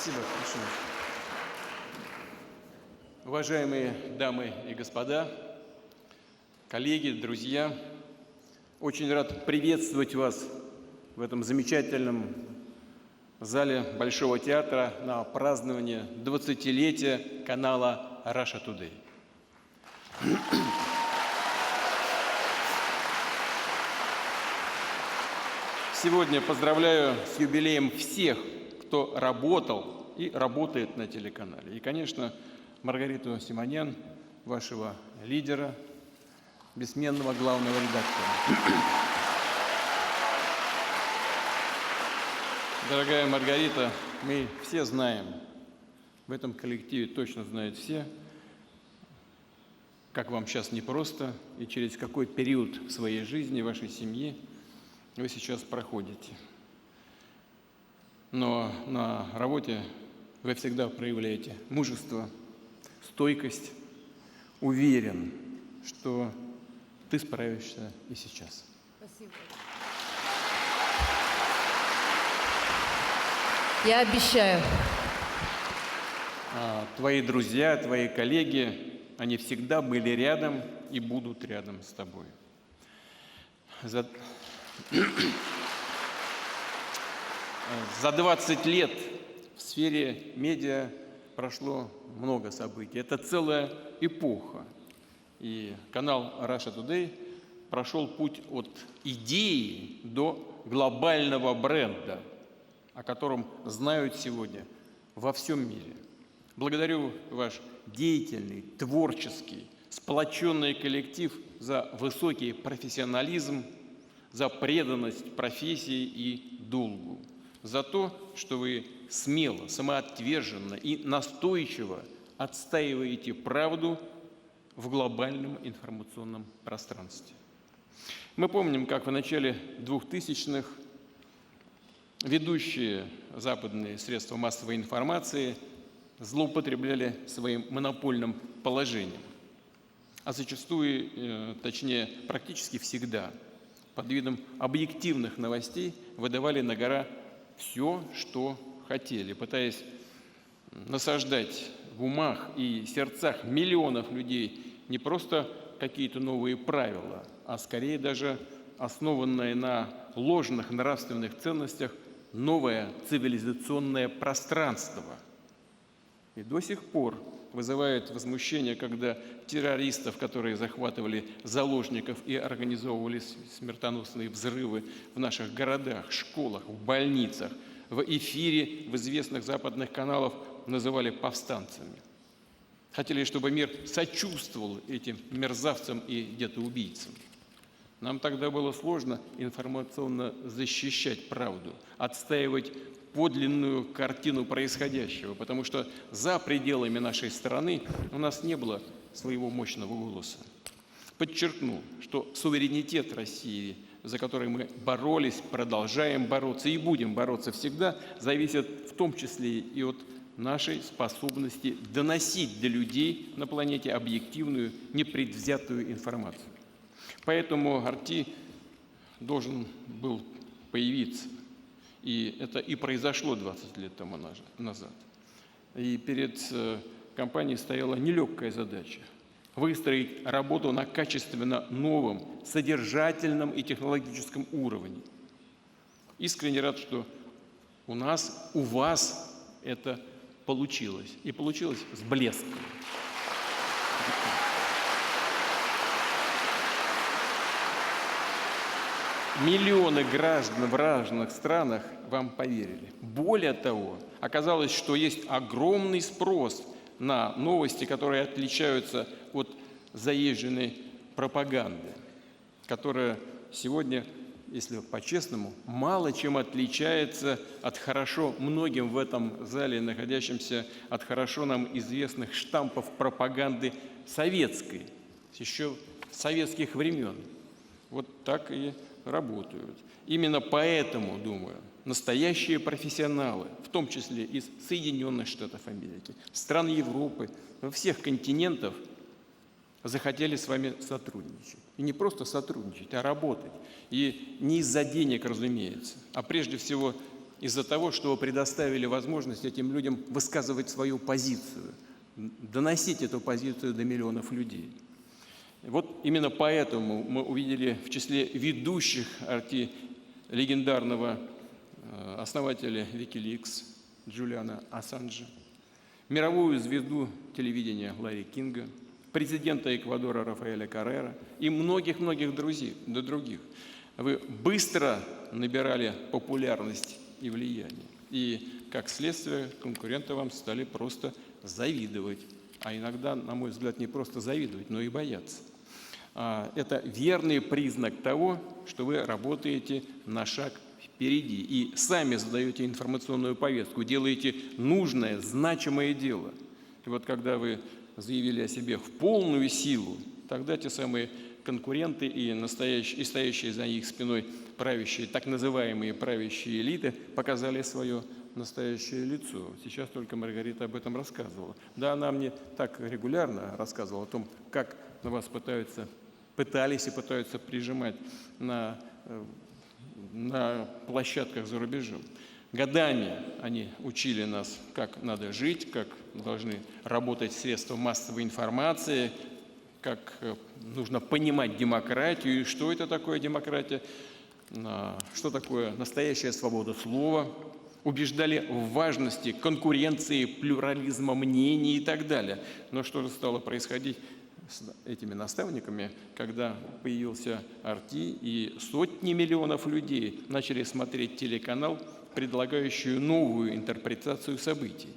Спасибо большое. Уважаемые дамы и господа, коллеги, друзья, очень рад приветствовать вас в этом замечательном зале Большого театра на праздновании 20-летия канала Russia Today. Сегодня поздравляю с юбилеем всех, кто работал и работает на телеканале. И, конечно, Маргариту Симонян, вашего лидера, бессменного главного редактора. Дорогая Маргарита, мы все знаем, в этом коллективе точно знают все, как вам сейчас непросто и через какой период в своей жизни, вашей семьи вы сейчас проходите. Но на работе вы всегда проявляете мужество, стойкость. Уверен, что ты справишься и сейчас. Спасибо. Я обещаю. Твои друзья, твои коллеги, они всегда были рядом и будут рядом с тобой. За 20 лет в сфере медиа прошло много событий. Это целая эпоха. И канал Russia Today прошел путь от идеи до глобального бренда, о котором знают сегодня во всем мире. Благодарю ваш деятельный, творческий, сплоченный коллектив за высокий профессионализм, за преданность профессии и долгу, за то, что вы смело, самоотверженно и настойчиво отстаиваете правду в глобальном информационном пространстве. Мы помним, как в начале 2000-х ведущие западные средства массовой информации злоупотребляли своим монопольным положением, а зачастую, точнее, практически всегда, под видом объективных новостей выдавали на гора все, что хотели, пытаясь насаждать в умах и сердцах миллионов людей не просто какие-то новые правила, а скорее даже основанное на ложных нравственных ценностях новое цивилизационное пространство. И до сих пор вызывает возмущение, когда террористов, которые захватывали заложников и организовывали смертоносные взрывы в наших городах, школах, в больницах, в эфире в известных западных каналах называли повстанцами. Хотели, чтобы мир сочувствовал этим мерзавцам и детоубийцам. Нам тогда было сложно информационно защищать правду, отстаивать подлинную картину происходящего, потому что за пределами нашей страны у нас не было своего мощного голоса. Подчеркну, что суверенитет России, за который мы боролись, продолжаем бороться и будем бороться всегда, зависит в том числе и от нашей способности доносить до людей на планете объективную, непредвзятую информацию. Поэтому RT должен был появиться. И это и произошло 20 лет тому назад. И перед компанией стояла нелегкая задача – выстроить работу на качественно новом, содержательном и технологическом уровне. Искренне рад, что у нас, у вас это получилось. И получилось с блеском. Миллионы граждан в разных странах вам поверили. Более того, оказалось, что есть огромный спрос на новости, которые отличаются от заезженной пропаганды, которая сегодня, если по-честному, мало чем отличается от хорошо многим в этом зале находящимся, от хорошо нам известных штампов пропаганды советской, еще советских времен. Вот так и работают. Именно поэтому, думаю, настоящие профессионалы, в том числе из Соединенных Штатов Америки, стран Европы, всех континентов, захотели с вами сотрудничать. И не просто сотрудничать, а работать. И не из-за денег, разумеется, а прежде всего из-за того, что вы предоставили возможность этим людям высказывать свою позицию, доносить эту позицию до миллионов людей. Вот именно поэтому мы увидели в числе ведущих RT легендарного основателя Wikileaks Джулиана Ассанжа, мировую звезду телевидения Ларри Кинга, президента Эквадора Рафаэля Коррера и многих-многих других. Вы быстро набирали популярность и влияние. И, как следствие, конкуренты вам стали просто завидовать. А иногда, на мой взгляд, не просто завидовать, но и бояться. Это верный признак того, что вы работаете на шаг впереди и сами задаете информационную повестку, делаете нужное, значимое дело. И вот когда вы заявили о себе в полную силу, тогда те самые конкуренты и стоящие за их спиной правящие, так называемые правящие элиты, показали свое настоящее лицо. Сейчас только Маргарита об этом рассказывала. Да, она мне так регулярно рассказывала о том, как на вас пытались и пытаются прижимать на площадках за рубежом. Годами они учили нас, как надо жить, как должны работать средства массовой информации, как нужно понимать демократию и что это такое демократия, что такое настоящая свобода слова, убеждали в важности конкуренции, плюрализма мнений и так далее. Но что же стало происходить с этими наставниками, когда появился RT и сотни миллионов людей начали смотреть телеканал, предлагающую новую интерпретацию событий?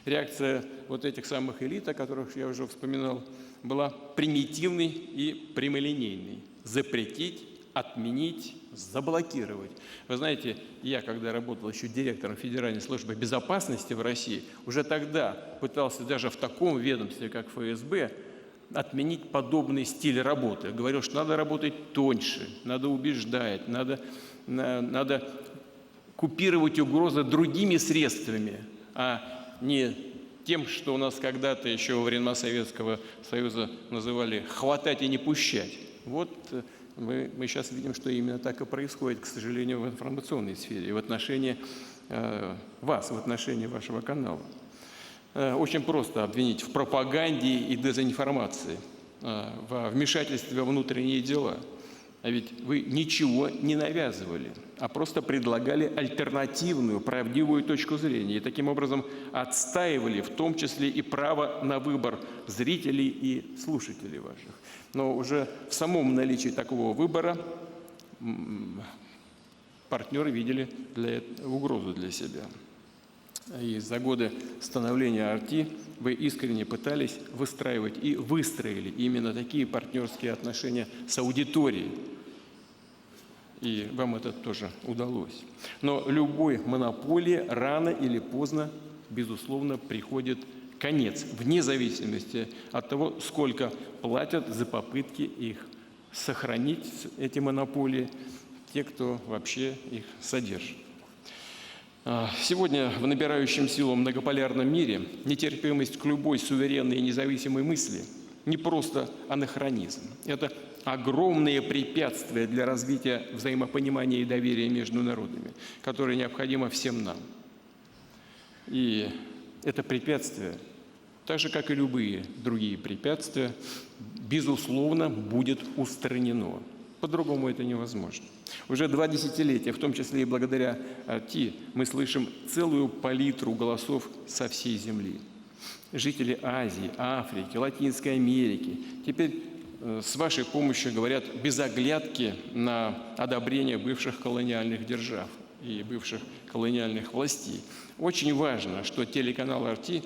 Реакция вот этих самых элит, о которых я уже вспоминал, была примитивной и прямолинейной. Запретить, отменить, заблокировать. Вы знаете, я, когда работал еще директором Федеральной службы безопасности в России, уже тогда пытался даже в таком ведомстве, как ФСБ, отменить подобный стиль работы. Говорил, что надо работать тоньше, надо убеждать, надо купировать угрозы другими средствами, а не тем, что у нас когда-то еще во времена Советского Союза называли «хватать и не пущать». Вот мы сейчас видим, что именно так и происходит, к сожалению, в информационной сфере, в отношении вас, в отношении вашего канала. Очень просто обвинить в пропаганде и дезинформации, во вмешательстве во внутренние дела. А ведь вы ничего не навязывали, а просто предлагали альтернативную, правдивую точку зрения. И таким образом отстаивали в том числе и право на выбор зрителей и слушателей ваших. Но уже в самом наличии такого выбора партнеры видели угрозу для себя. И за годы становления RT вы искренне пытались выстраивать и выстроили именно такие партнерские отношения с аудиторией. И вам это тоже удалось. Но любой монополии рано или поздно, безусловно, приходит конец, вне зависимости от того, сколько платят за попытки их сохранить, эти монополии, те, кто вообще их содержит. Сегодня в набирающем силу многополярном мире нетерпимость к любой суверенной и независимой мысли не просто анахронизм. Это огромные препятствия для развития взаимопонимания и доверия между народами, которые необходимо всем нам. И это препятствие, так же, как и любые другие препятствия, безусловно, будет устранено. По-другому это невозможно. Уже 2 десятилетия, в том числе и благодаря RT, мы слышим целую палитру голосов со всей Земли. Жители Азии, Африки, Латинской Америки теперь с вашей помощью говорят без оглядки на одобрение бывших колониальных держав и бывших колониальных властей. Очень важно, что телеканал RT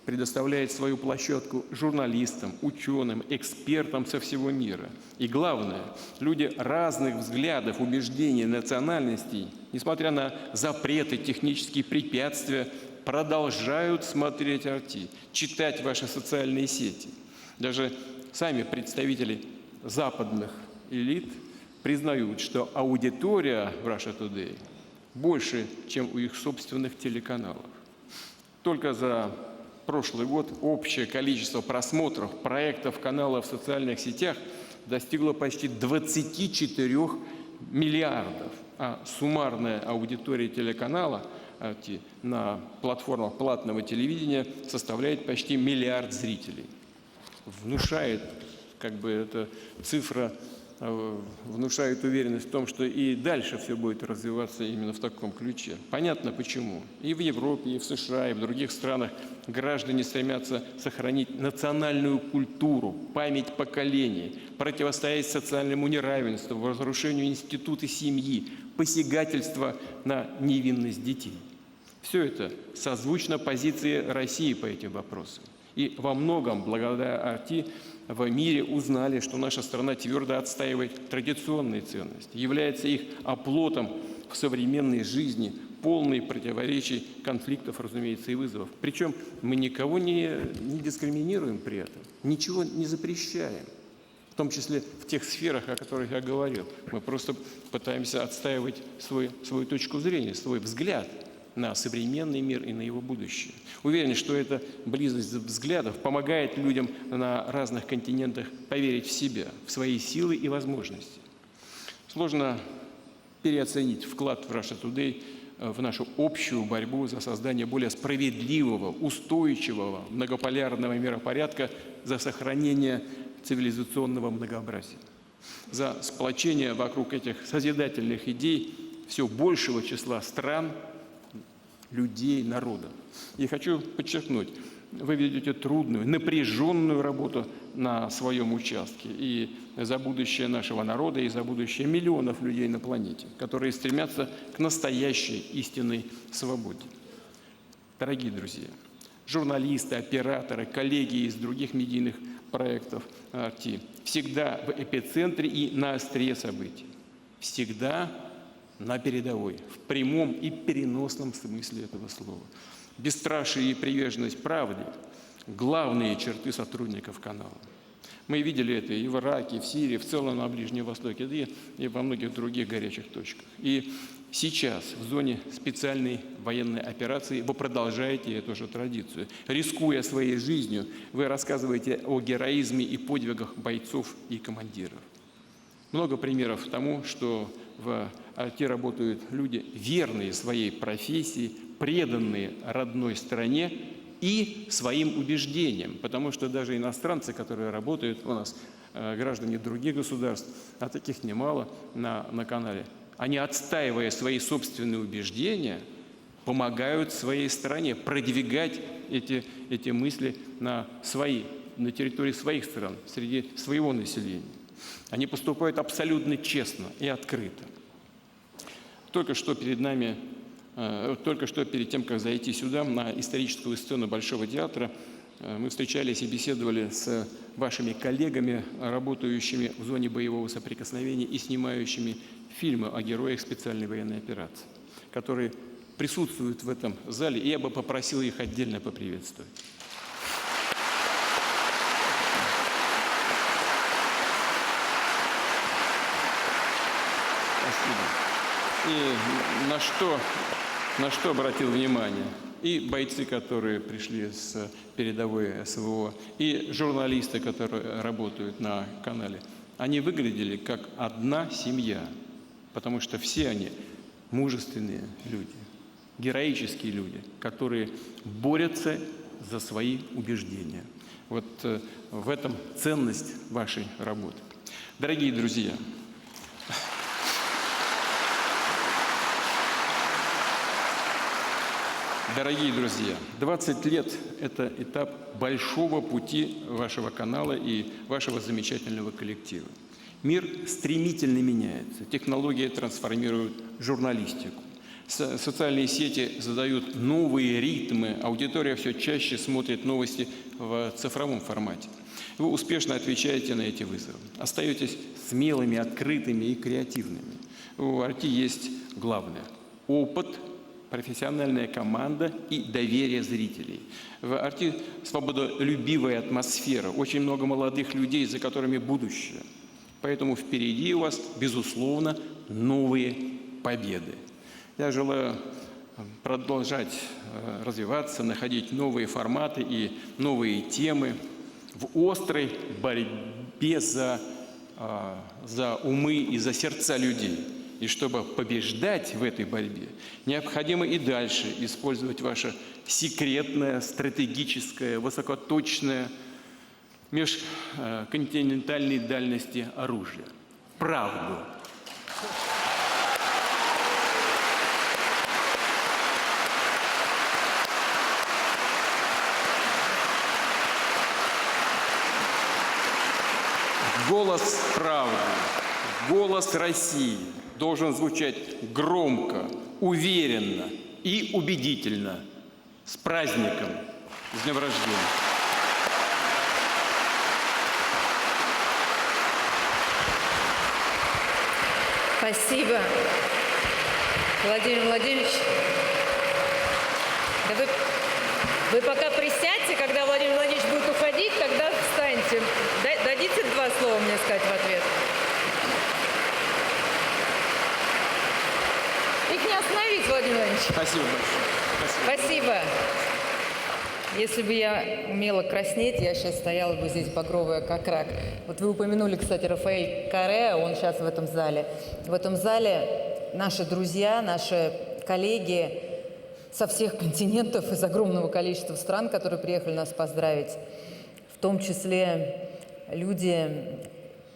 предоставляет свою площадку журналистам, ученым, экспертам со всего мира. И главное, люди разных взглядов, убеждений, национальностей, несмотря на запреты, технические препятствия, продолжают смотреть RT, читать ваши социальные сети. Даже сами представители западных элит признают, что аудитория в Russia Today больше, чем у их собственных телеканалов. Только за прошлый год общее количество просмотров проектов канала в социальных сетях достигло почти 24 миллиардов, а суммарная аудитория телеканала на платформах платного телевидения составляет почти миллиард зрителей. Внушает, эта цифра внушает уверенность в том, что и дальше все будет развиваться именно в таком ключе. Понятно почему. И в Европе, и в США, и в других странах граждане стремятся сохранить национальную культуру, память поколений, противостоять социальному неравенству, разрушению института семьи, посягательства на невинность детей. Все это созвучно позиции России по этим вопросам. И во многом, благодаря RT, в мире узнали, что наша страна твердо отстаивает традиционные ценности, является их оплотом в современной жизни, полной противоречий, конфликтов, разумеется, и вызовов. Причем мы никого не дискриминируем при этом, ничего не запрещаем, в том числе в тех сферах, о которых я говорил. Мы просто пытаемся отстаивать свою точку зрения, свой взгляд на современный мир и на его будущее. Уверен, что эта близость взглядов помогает людям на разных континентах поверить в себя, в свои силы и возможности. Сложно переоценить вклад в Russia Today в нашу общую борьбу за создание более справедливого, устойчивого, многополярного миропорядка, за сохранение цивилизационного многообразия, за сплочение вокруг этих созидательных идей все большего числа стран, людей, народов. И хочу подчеркнуть, вы ведете трудную, напряженную работу на своем участке и за будущее нашего народа, и за будущее миллионов людей на планете, которые стремятся к настоящей истинной свободе. Дорогие друзья, журналисты, операторы, коллеги из других медийных проектов RT всегда в эпицентре и на острие событий. Всегда на передовой, в прямом и переносном смысле этого слова. Бесстрашие и приверженность правде – главные черты сотрудников канала. Мы видели это и в Ираке, и в Сирии, в целом на Ближнем Востоке, и во многих других горячих точках. И сейчас в зоне специальной военной операции вы продолжаете эту же традицию. Рискуя своей жизнью, вы рассказываете о героизме и подвигах бойцов и командиров. Много примеров тому, что в RT работают люди, верные своей профессии, преданные родной стране и своим убеждениям. Потому что даже иностранцы, которые работают у нас, граждане других государств, а таких немало на канале, они, отстаивая свои собственные убеждения, помогают своей стране продвигать эти мысли на территории своих стран, среди своего населения. Они поступают абсолютно честно и открыто. Только что перед тем, как зайти сюда, на историческую сцену Большого театра, мы встречались и беседовали с вашими коллегами, работающими в зоне боевого соприкосновения и снимающими фильмы о героях специальной военной операции, которые присутствуют в этом зале, и я бы попросил их отдельно поприветствовать. И на что обратил внимание и бойцы, которые пришли с передовой СВО, и журналисты, которые работают на канале, они выглядели как одна семья, потому что все они мужественные люди, героические люди, которые борются за свои убеждения. Вот в этом ценность вашей работы. Дорогие друзья, 20 лет – это этап большого пути вашего канала и вашего замечательного коллектива. Мир стремительно меняется, технологии трансформируют журналистику, социальные сети задают новые ритмы, аудитория все чаще смотрит новости в цифровом формате. Вы успешно отвечаете на эти вызовы, остаетесь смелыми, открытыми и креативными. У RT есть главное – опыт, профессиональная команда и доверие зрителей. В RT свободолюбивая атмосфера, очень много молодых людей, за которыми будущее. Поэтому впереди у вас, безусловно, новые победы. Я желаю продолжать развиваться, находить новые форматы и новые темы в острой борьбе за за умы и за сердца людей. И чтобы побеждать в этой борьбе, необходимо и дальше использовать ваше секретное, стратегическое, высокоточное, межконтинентальной дальности оружие. Правду. Голос правды, голос России должен звучать громко, уверенно и убедительно. С праздником! С днем рождения! Спасибо, Владимир Владимирович. Да вы пока присядьте, когда Владимир Владимирович будет уходить, тогда встаньте. Дадите 2 слова мне сказать в ответ? Их не остановить, Владимир Владимирович. Спасибо большое. Спасибо. Если бы я умела краснеть, я сейчас стояла бы здесь багровая, как рак. Вот вы упомянули, кстати, Рафаэль Корреа, он сейчас в этом зале. В этом зале наши друзья, наши коллеги со всех континентов, из огромного количества стран, которые приехали нас поздравить. В том числе люди,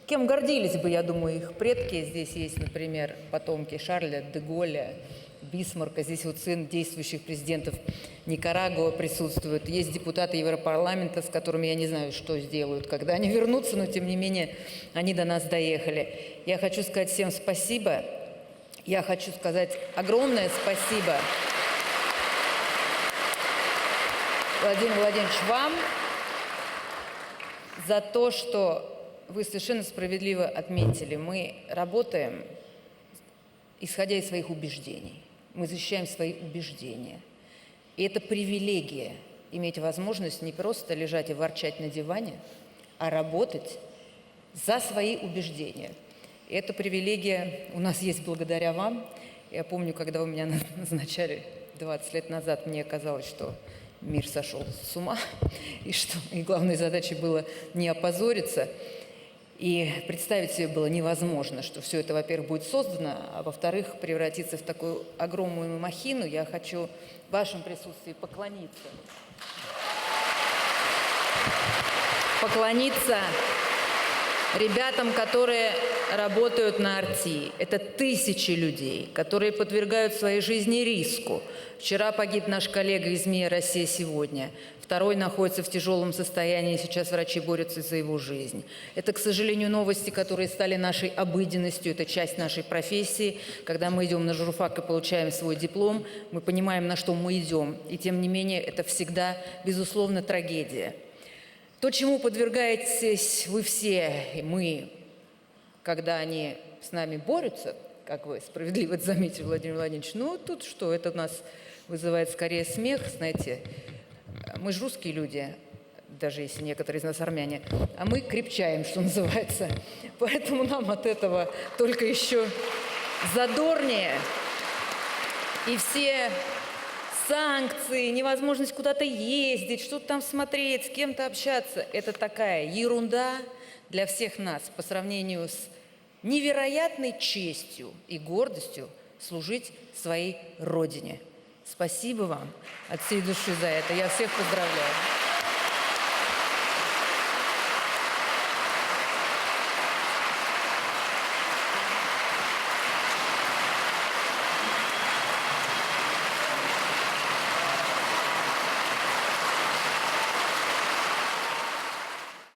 кем гордились бы, я думаю, их предки. Здесь есть, например, потомки Шарля де Голля, Бисмарка. Здесь вот сын действующих президентов Никарагуа присутствует. Есть депутаты Европарламента, с которыми я не знаю, что сделают, когда они вернутся, но тем не менее они до нас доехали. Я хочу сказать всем спасибо. Я хочу сказать огромное спасибо, Владимир Владимирович, вам за то, что вы совершенно справедливо отметили. Мы работаем, исходя из своих убеждений. Мы защищаем свои убеждения. И это привилегия иметь возможность не просто лежать и ворчать на диване, а работать за свои убеждения. И эта привилегия у нас есть благодаря вам. Я помню, когда вы меня назначали 20 лет назад, мне казалось, что мир сошел с ума, и главной задачей было не опозориться. И представить себе было невозможно, что все это, во-первых, будет создано, а во-вторых, превратится в такую огромную махину. Я хочу в вашем присутствии поклониться. Поклониться ребятам, которые работают на Арти. Это тысячи людей, которые подвергают своей жизни риску. Вчера погиб наш коллега из МИА «Россия сегодня». Второй находится в тяжелом состоянии, сейчас врачи борются за его жизнь. Это, к сожалению, новости, которые стали нашей обыденностью, это часть нашей профессии. Когда мы идем на журфак и получаем свой диплом, мы понимаем, на что мы идем. И тем не менее, это всегда, безусловно, трагедия. То, чему подвергаетесь вы все, и мы, когда они с нами борются, как вы справедливо заметили, Владимир Владимирович, ну, тут что, это у нас вызывает скорее смех, знаете. Мы же русские люди, даже если некоторые из нас армяне, а мы крепчаем, что называется. Поэтому нам от этого только еще задорнее. И все санкции, невозможность куда-то ездить, что-то там смотреть, с кем-то общаться, это такая ерунда для всех нас по сравнению с невероятной честью и гордостью служить своей Родине. Спасибо вам от всей души за это. Я всех поздравляю.